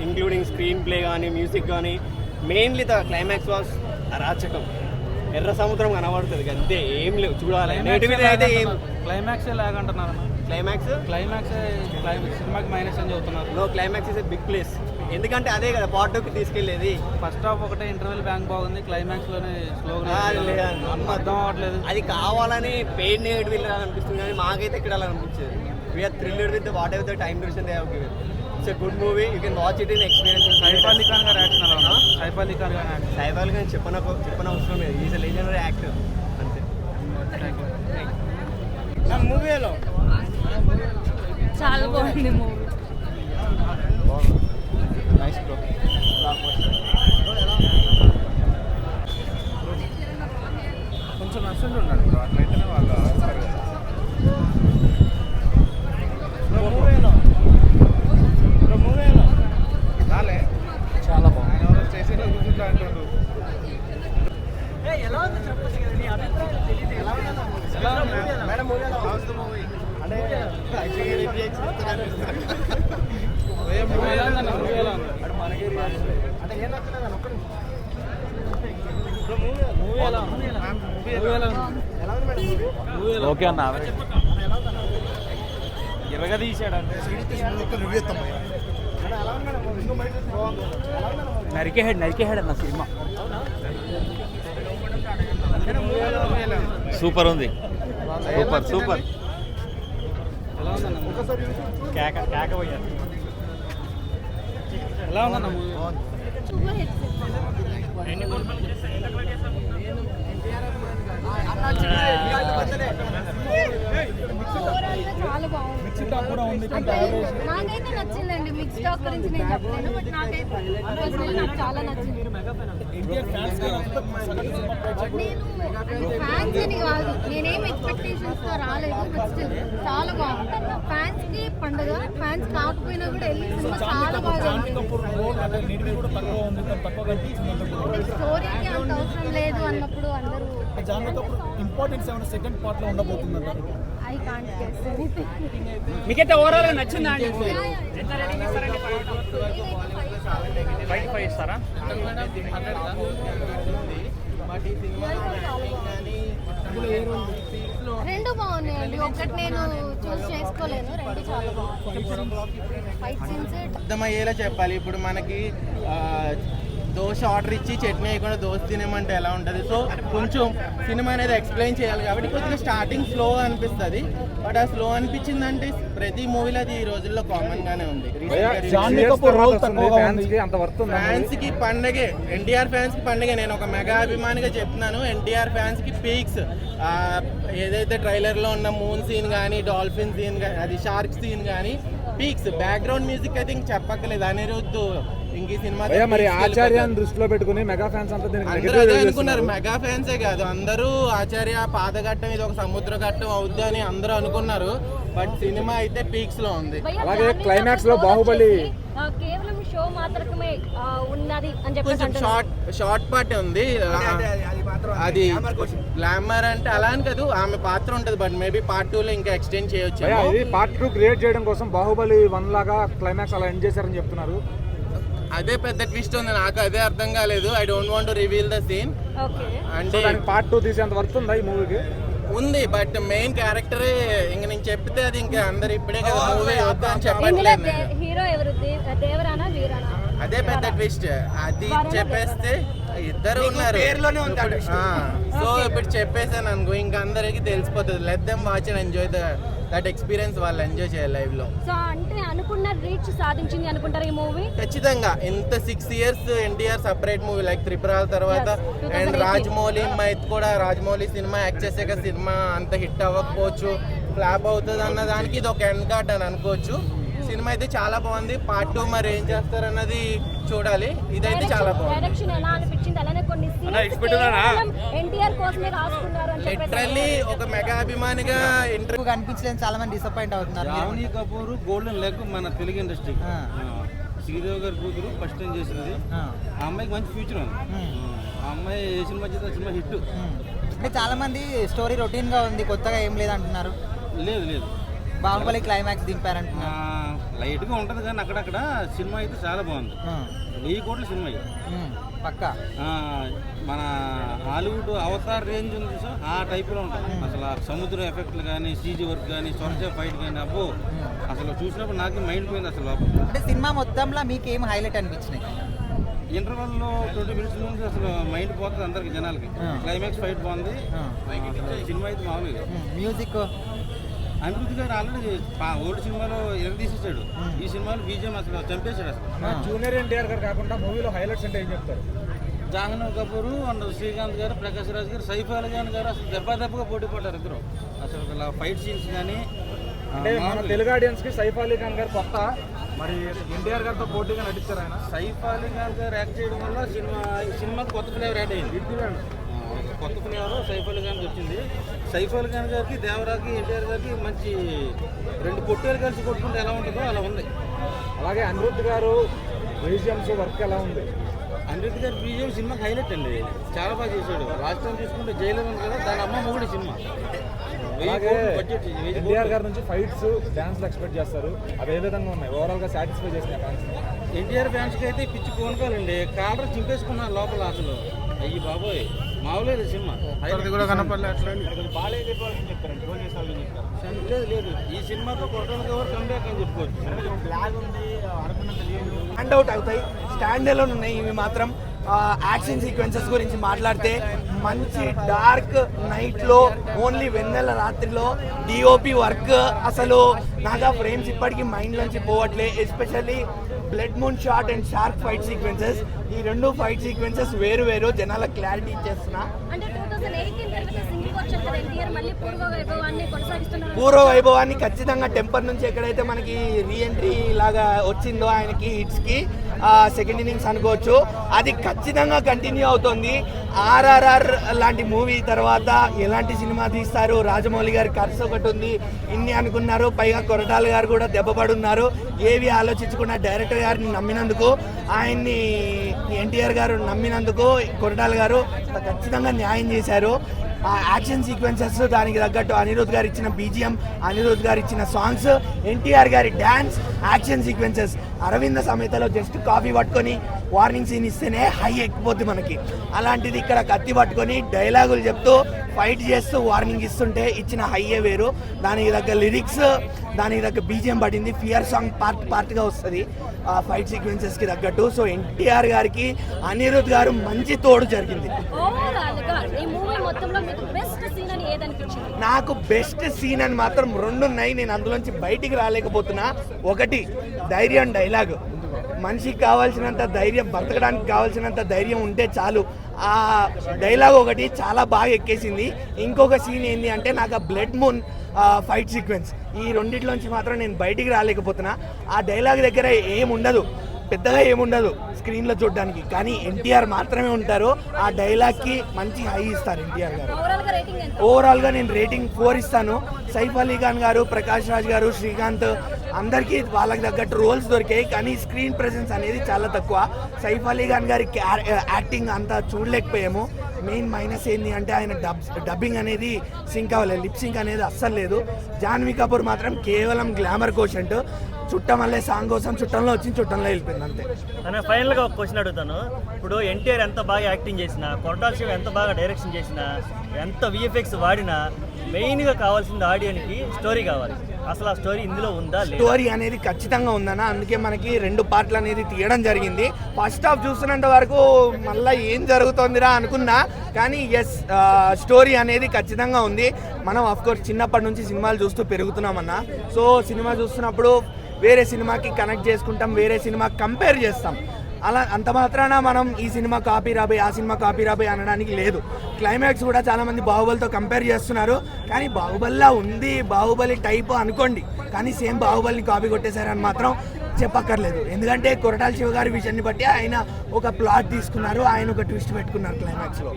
Including screen play కానీ music కానీ mainly the climax was అరాచకం. ఎర్ర సముద్రం కనబడుతుంది అంతే, ఏం లేవు చూడాలి. నెగిటివిటీ అయితే ఏం క్లైమాక్స్ లాగంటున్నారు. క్లైమాక్స్ సినిమాకి మైనస్ అని చెబుతున్నారు. No, climax is a big place. ఎందుకంటే అదే కదా పార్ట్ 2కి తీసుకెళ్లేది. ఫస్ట్ హాఫ్ ఒకటే ఇంటర్వెల్ బ్యాంక్ బాగుంది, క్లైమాక్స్ లోనే స్లోగా అర్థం అవ్వట్లేదు. అది కావాలని పెయిడ్ నెగిటివ్ అనిపిస్తుంది కానీ మాకైతే ఇక్కడ అలా అనిపించేది. We are thrilled with whatever the time duration they have given. It's a good movie, you can watch it in experience. Saif Ali Khan garu action అలా ఉన్నా. సైఫ్ అలీ ఖాన్ చెప్పనవసరం లేదు, ఈజ్ ఎ లెజెండరీ యాక్టర్ అంతే. మూవీలో చాలా బాగుంది మూవీ. Nice bro. కొంచెం నష్టంగా ఉన్నాడు బ్రో, అట్లయితేనే వాళ్ళు వస్తారు కదా. రాలే చాలా బాగుంది. ఆయన ఎవరో చేసేది చూసుకుంటా అంటుండ్రు. మేడం మూవీ అంటే ఓకే అన్న, ఎరగా తీసాడు అంటే నరికేహాడు అన్న సినిమా. సూపర్ ఉంది, సూపర్. ఎలా ఉందన్న మూవీ? చాలా బాగుంది. నాకైతే నచ్చిందండి. మిక్స్ టాక్ గురించి నేను చెప్పలేను, బట్ నాకైతే నాకు చాలా నచ్చింది. నేను ఫ్యాన్స్ అని కాదు, నేనేం ఎక్స్పెక్టేషన్స్ తో రాలేదు, బట్ స్టిల్ చాలా బాగుంది. ఫ్యాన్స్ కి పండుగ, ఫ్యాన్స్ కాకపోయినా కూడా వెళ్ళి సినిమా చాలా బాగా స్టోరీకి అంత అవసరం లేదు అన్నప్పుడు అందరూ ఇంపార్టెన్స్ ఏమైనా సెకండ్ పార్ట్ లో ఉండబోతుందంట. I can't guess anything. మీకైతే ఓవరాల్ గా నచ్చిందా అండి? బయట 5 ఇస్తారా? రెండు బాగున్నాయండి, ఒక్కటి నేను చూస్ చేసుకోలేను, రెండు చాలా బాగున్నాయి. ఫైట్ సీన్స్ అర్థమయ్యేలా చెప్పాలి. ఇప్పుడు మనకి దోశ ఆర్డర్ ఇచ్చి చట్నీ వేయకుండా దోశ తినేమంటే ఎలా ఉంటుంది. సో కొంచెం సినిమా అనేది ఎక్స్ప్లెయిన్ చేయాలి కాబట్టి కొద్దిగా స్టార్టింగ్ స్లో అనిపిస్తుంది. బట్ ఆ స్లో అనిపించిందంటే ప్రతి మూవీలో అది ఈ రోజుల్లో కామన్ గానే ఉంది. ఫ్యాన్స్ కి పండగే, ఎన్టీఆర్ ఫ్యాన్స్ కి పండగే. నేను ఒక మెగా అభిమానిగా చెప్తున్నాను, ఎన్టీఆర్ ఫ్యాన్స్ కి పీక్స్. ఏదైతే ట్రైలర్ లో ఉన్న మూన్ సీన్ కానీ, డాల్ఫిన్ సీన్ కానీ, అది షార్క్ సీన్ కానీ పీక్స్. బ్యాక్గ్రౌండ్ మ్యూజిక్ అయితే ఇంక చెప్పక్కలేదు. అనిరుద్ధ్ ఇంక ఈ సినిమా మరి ఆచార్యాన్ని దృష్టిలో పెట్టుకుని మెగా ఫ్యాన్స్ అంతా అందరూ అదే అనుకున్నారు. మెగా ఫ్యాన్సే కాదు, అందరూ ఆచార్య పాదఘట్టం ఇది ఒక సముద్ర ఘట్టం అవుద్ది అని అందరూ అనుకున్నారు. బట్ సినిమా అయితే పీక్స్ లో ఉంది. అలాగే క్లైమాక్స్ లో బాహుబలి కేవలం షో మాత్రమే ఉన్నది అని చెప్పి కొంచెం షార్ట్ పార్ట్ ఉంది. అది గ్లామర్ అంటే అలా అని కాదు, ఆమె పాత్ర ఉంటుంది. బట్ మేబీ పార్ట్ 2 లో ఇంకా ఎక్స్టెండ్ చేయొచ్చు. పార్ట్ 2 క్రియేట్ చేయడం కోసం బాహుబలి 1 లాగా క్లైమాక్స్ అలా ఎండ్ చేశారని చెప్తున్నారు. అదే పెద్ద ట్విస్ట్ ఉంది, నాకు అదే అర్థం కాలేదు. I don't want to reveal the scene. అంటే పార్ట్ 2 తీసేంత వర్త్ ఉందా ఈ మూవీకి? ఉంది, బట్ మెయిన్ క్యారెక్టరే ఇంక నేను చెప్తే అది ఇంకా అందరు ఇప్పుడే కదా మూవీ వద్దు అని చెప్పట్లేదు. హీరో ఎవరు, దేవరానా వీరానా? అదే పెద్ద ట్విస్ట్. అది చెప్పేస్తే ఇద్దరు ఉన్నారు. సో ఇప్పుడు చెప్పేసాను అనుకో, ఇంకా అందరికి తెలిసిపోతుంది. Let them watch and enjoy that experience. వాళ్ళు ఎంజాయ్ చేయాలి లైవ్ లో. సో అంటే అనుకున్న రీచ్ సాధించింది అనుకుంటారు ఈ మూవీ? ఖచ్చితంగా. ఇంత 6 years NTR separate movie like త్రిపురాల తర్వాత అండ్ రాజమౌళి మైత్ కూడా, రాజమౌళి సినిమా యాక్ట్ చేసాక సినిమా అంత హిట్ అవ్వకపోవచ్చు, ఫ్లాప్ అవుతుంది అన్న దానికి ఇది ఒక ఎండ్ కార్డ్ అని అనుకోవచ్చు. సినిమా అయితే చాలా బాగుంది. పార్ట్ 2 మరి ఏం చేస్తారు అన్నది చూడాలి. ఇదైతే చాలా బాగుంది. డైరెక్షన్ ఎలా అనిపించింది? అలానే కొన్ని ఎన్టీఆర్ కోసమే రాసుకున్నారు అని చెప్పి లిటరల్లీ ఒక మెగా అభిమానిగా ఇంటర్వ్యూ కనిపించలేదు, చాలా మంది డిసప్పాయింట్ అవుతున్నారు. రావణి కపూర్ గోల్డెన్ లెగ్ మన తెలుగు ఇండస్ట్రీ. శ్రీదేవి గారి కూతురు ఫస్ట్ టైం చేసింది. ఆ అమ్మాయికి మంచి ఫ్యూచర్ ఉంది. ఆ అమ్మాయి ఏ సినిమా చేస్తే సినిమా హిట్. అంటే చాలా మంది స్టోరీ రొటీన్ గా ఉంది, కొత్తగా ఏం లేదు అంటున్నారు. లేదు బాహుబలి క్లైమాక్స్ దింపారంటున్నారు. లైట్గా ఉంటుంది కానీ అక్కడక్కడ సినిమా అయితే చాలా బాగుంది. 1000 కోట్ల సినిమా ఇది. పక్కా మన హాలీవుడ్ అవతార్ రేంజ్ ఉంది సార్, ఆ టైప్లో ఉంటుంది. అసలు ఆ సముద్ర ఎఫెక్ట్లు కానీ, సీజీ వర్క్ కానీ, సొరచే ఫైట్ కానీ, అబ్బో అసలు చూసినప్పుడు నాకు మైండ్ పోయింది అసలు. అంటే సినిమా మొత్తంలో మీకు ఏం హైలైట్ అనిపించినాయి? ఇంటర్వెల్లో 20 మినిట్స్ నుంచి అసలు మైండ్ పోతుంది అందరికి జనాలకి. క్లైమాక్స్ ఫైట్ బాగుంది. సినిమా అయితే మామూలుగా. మ్యూజిక్ అనిరుద్ధ్ గారు ఆల్రెడీ ఓల్డ్ సినిమాలో తీసేసాడు. ఈ సినిమాలో బీజిఎం అసలు చంపేశాడు అసలు. జూనియర్ ఎన్టీఆర్ గారు కాకుండా మూవీలో హైలైట్స్ అంటే ఏం చెప్తారు? జాహ్నవి కపూర్ అండ్ శ్రీకాంత్ గారు, ప్రకాష్ రాజ్ గారు, సైఫ్ అలీ ఖాన్ గారు అసలు దెబ్బగా పోటీ పడ్డారు ఇద్దరు. అసలు ఫైట్ సీన్స్ కానీ అంటే మన తెలుగు ఆడియన్స్ కి సైఫ్ అలీ ఖాన్ గారు కొత్త, మరి ఎన్టీఆర్ గారితో పోటీగా నటిస్తారు ఆయన. సైఫ్ అలీ ఖాన్ గారు యాక్ట్ చేయడం వల్ల సినిమాకి కొత్త ఫ్లేవర్ యాడ్ అయింది. కొత్త ఫ్లేవర్ సైఫ్ అలీ ఖాన్కి వచ్చింది. సైఫ్ అలీ ఖాన్ గారికి, దేవరాకి, ఎన్టీఆర్ గారికి మంచి 2 పొట్టేలు కలిసి కొట్టుకుంటే ఎలా ఉంటుందో అలా ఉంది. అలాగే అనిరుద్ధ్ గారు మ్యూజియంస్ వర్క్ ఎలా ఉంది? అనిరుద్ధ్ గారు బీజిఎం సినిమాకి హైలైట్ అండి, చాలా బాగా చేశాడు. లాస్ట్ టైం చూసుకుంటే జైలర్ ఉంది కదా, దాని అమ్మ మొగుడి సినిమా. బడ్జెట్ ఎన్టీఆర్ గారి నుంచి ఫైట్స్, డాన్స్లు ఎక్స్పెక్ట్ చేస్తారు, అవి ఏ విధంగా ఉన్నాయి? ఓవరాల్ గా సాటిస్ఫై చేసిన ఫ్యాన్స్? ఎన్టీఆర్ ఫ్యాన్స్కి అయితే పిచ్చి కోనుకోవాలండి. కాలర్ చింపేసుకున్నారు లోపల అసలు. అయ్యి బాబోయ్ మామూలేదు సినిమా. కూడా కనపడలే అట్లా లేదు ఈ సినిమాతో కొట్టాలి ఎవరు కంబ్యాక్ అని చెప్పుకోవచ్చు. స్టాండ్ అవుట్ అవుతాయి, స్టాండ్ ఎలోన్ ఉన్నాయి ఇవి మాత్రం. యాక్షన్ సీక్వెన్సెస్ గురించి మాట్లాడితే మంచి డార్క్ నైట్లో, ఓన్లీ వెన్నెల రాత్రిలో డిఓపి వర్క్ అసలు నాకు ఆ ఫ్రేమ్స్ ఇప్పటికీ మైండ్లోంచి పోవట్లే. Especially blood moon shot and shark fight sequences, ఈ 2 ఫైట్ సీక్వెన్సెస్ వేరు జనాల క్లారిటీ ఇచ్చేస్తున్నా. పూర్వ వైభవాన్ని ఖచ్చితంగా టెంపర్ నుంచి ఎక్కడైతే మనకి రీఎంట్రీ లాగా వచ్చిందో ఆయనకి హిట్స్కి సెకండ్ ఇన్నింగ్స్ అనుకోవచ్చు, అది ఖచ్చితంగా కంటిన్యూ అవుతుంది. RRR లాంటి మూవీ తర్వాత ఎలాంటి సినిమా తీస్తారు? రాజమౌళి గారి ఖర్చు ఒకటి ఉంది, ఇన్ని అనుకున్నారు, పైగా కొరటాల గారు కూడా దెబ్బపడున్నారు. ఏవి ఆలోచించకుండా డైరెక్టర్ గారిని నమ్మినందుకు, ఆయన్ని ఎన్టీఆర్ గారు నమ్మినందుకు కొరటాల గారు ఖచ్చితంగా న్యాయం చేశారు. ఆ యాక్షన్ సీక్వెన్సెస్, దానికి తగ్గట్టు అనిరుద్ధ్ గారు ఇచ్చిన బీజిఎం, అనిరుద్ధ్ గారు ఇచ్చిన songs, NTR garu dance, action sequences. Aravinda సమేతలో జస్ట్ కాఫీ పట్టుకొని వార్నింగ్ సీన్ ఇస్తేనే హై ఎక్కిపోద్ది మనకి. అలాంటిది ఇక్కడ కత్తి పట్టుకొని డైలాగులు చెప్తూ ఫైట్ చేస్తూ వార్నింగ్ ఇస్తుంటే ఇచ్చిన హైయే వేరు. దానికి తగ్గ లిరిక్స్, దానికి తగ్గ బీజిఎం పడింది. ఫియర్ సాంగ్ పార్ట్గా వస్తుంది ఆ ఫైట్ సీక్వెన్సెస్కి తగ్గట్టు. సో ఎన్టీఆర్ గారికి అనిరుద్ధ్ గారు మంచి తోడు జరిగింది. నాకు బెస్ట్ సీన్ అని మాత్రం 2 ఉన్నాయి, నేను అందులోంచి బయటికి రాలేకపోతున్నా. ఒకటి ధైర్యం డైలాగ్. మనిషికి కావాల్సినంత ధైర్యం, బతకడానికి కావాల్సినంత ధైర్యం ఉంటే చాలు. ఆ డైలాగ్ ఒకటి చాలా బాగా ఎక్కేసింది. ఇంకొక సీన్ ఏంటి అంటే నాకు ఆ బ్లడ్ మూన్ ఫైట్ సీక్వెన్స్, ఈ రెండిట్లోంచి మాత్రం నేను బయటికి రాలేకపోతున్నా. ఆ డైలాగ్ దగ్గర ఏముండదు, పెద్దగా ఏముండదు స్క్రీన్లో చూడడానికి, కానీ ఎన్టీఆర్ మాత్రమే ఉంటారు. ఆ డైలాగ్కి మంచి హై ఇస్తారు ఎన్టీఆర్ గారు. ఓవరాల్గా నేను రేటింగ్ 4 ఇస్తాను. సైఫ్ అలీ ఖాన్ గారు, ప్రకాష్ రాజ్ గారు, శ్రీకాంత్ అందరికీ వాళ్ళకి తగ్గట్టు రోల్స్ దొరికాయి, కానీ స్క్రీన్ ప్రెజెన్స్ అనేది చాలా తక్కువ. సైఫ్ అలీ ఖాన్ గారి యాక్టింగ్ అంతా చూడలేకపోయాము. మెయిన్ మైనస్ ఏంటి అంటే ఆయన డబ్బింగ్ అనేది సింక్ అవ్వలేదు, లిప్ సింక్ అనేది అస్సలు లేదు. జాహ్నవి కపూర్ మాత్రం కేవలం గ్లామర్ కోషంట్. చుట్టం వల్లే సాంగ్ కోసం చుట్టంలో వచ్చి చుట్టంలో వెళ్ళిపోయింది అంతే. నేను ఫైనల్గా ఒక క్వశ్చన్ అడుగుతాను. ఇప్పుడు ఎన్టీఆర్ ఎంత బాగా యాక్టింగ్ చేసినా, కొరటాల శివ ఎంత బాగా డైరెక్షన్ చేసినా, ఎంత విఎఫ్ఎక్స్ వాడినా, మెయిన్గా కావాల్సింది ఆడియన్కి స్టోరీ కావాలి. అసలు ఆ స్టోరీ ఇందులో ఉందా? స్టోరీ అనేది ఖచ్చితంగా ఉందన్న, అందుకే మనకి 2 పార్ట్లు అనేది తీయడం జరిగింది. ఫస్ట్ హాఫ్ చూస్తున్నంత వరకు మళ్ళీ ఏం జరుగుతుందిరా అనుకున్నా, కానీ ఎస్ స్టోరీ అనేది ఖచ్చితంగా ఉంది. మనం అఫ్కోర్స్ చిన్నప్పటి నుంచి సినిమాలు చూస్తూ పెరుగుతున్నామన్నా, సో సినిమా చూస్తున్నప్పుడు వేరే సినిమాకి కనెక్ట్ చేసుకుంటాం, వేరే సినిమా కంపేర్ చేస్తాం. అలా అంత మాత్రాన మనం ఈ సినిమా కాపీ రాబోయ్, ఆ సినిమా కాపీ రాబోయ్ అనడానికి లేదు. క్లైమాక్స్ కూడా చాలామంది బాహుబలితో కంపేర్ చేస్తున్నారు, కానీ బాహుబలిలా ఉంది, బాహుబలి టైప్ అనుకోండి, కానీ సేమ్ బాహుబలిని కాపీ కొట్టేశారని మాత్రం చెప్పక్కర్లేదు. ఎందుకంటే కొరటాల శివ గారి విషయాన్ని బట్టి ఆయన ఒక ప్లాట్ తీసుకున్నారు, ఆయన ఒక ట్విస్ట్ పెట్టుకున్నారు క్లైమాక్స్లో.